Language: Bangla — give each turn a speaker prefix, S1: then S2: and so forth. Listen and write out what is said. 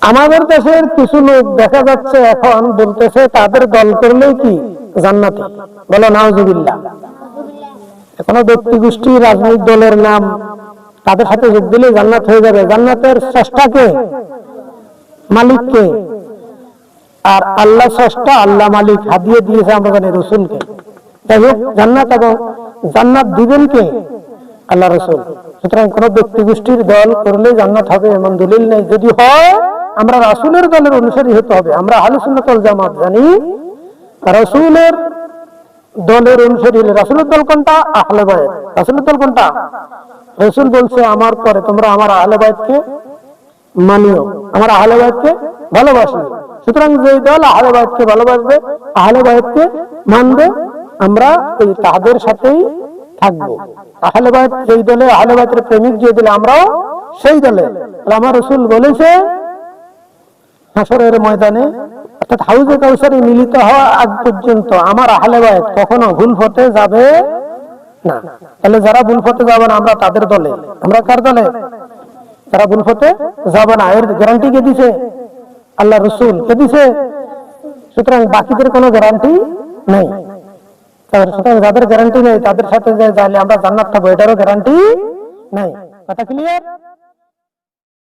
S1: আমাদের দেশের কিছু লোক দেখা যাচ্ছে এখন বলতেছে তাদের দল করলেই কি জান্নাতি, বলো নাউজুবিল্লাহ। কোনো ব্যক্তি গোষ্ঠী রাজনৈতিক দলের নাম, তাদের সাথে যোগ দিলে জান্নাত হয়ে যাবে। জান্নাতের স্রষ্টাকে, মালিককে, আর আল্লাহ স্রষ্টা, আল্লাহ মালিক হাদিয়ে দিয়েছে আমরা জানি রসুলকে। যাই হোক, জান্নাত এবং জান্নাত দিবেন কে? আল্লাহ রসুল। সুতরাং কোন ব্যক্তি গোষ্ঠীর দল করলে জান্নাত হবে এমন দলিল নেই। যদি হয় আমরা রাসূলের দলের অনুসারী হতে হবে। আমরা আহলে সুন্নাত ওয়াল জামাত জানি রাসূলের দলের অনুসারী হলে, রাসূলের দল কোনটা? আহলে বায়াত। রাসূলের দল কোনটা? রাসূল বলছে আমার পরে তোমরা আমার আহলে বায়াতকে মানিও, আমার আহলে বায়াতকে ভালোবাসো। সুতরাং যে দল আহলে বায়াতকে ভালোবাসবে, আহলে বায়াতকে মানবে, আমরা এই তাদের সাথেই থাকবো। আহলে বায়াত যেই দলে, আহলে বায়াতের প্রেমিক যে দলে, আমরাও সেই দলে। আমার রাসূল বলেছে হাসরের ময়দানে, অর্থাৎ হাউজে কাউসারে মিলিত হওয়া আগ পর্যন্ত আমার আহলে বায়াত কখনো ভুল পথে যাবে না। তাহলে যারা ভুল পথে যাবে না আমরা তাদের দলে। আমরা কার দলে? যারা ভুল পথে যাবে না। এর গ্যারান্টি কে দিছে? আল্লাহ রসুল। কে দিছে? সুতরাং বাকিদের কোনো গ্যারান্টি নেই। সুতরাং যাদের গ্যারান্টি নেই তাদের সাথে যাইলে আমরা জান্নাত পাবো, এটারও গ্যারান্টি নেই। কথা ক্লিয়ার?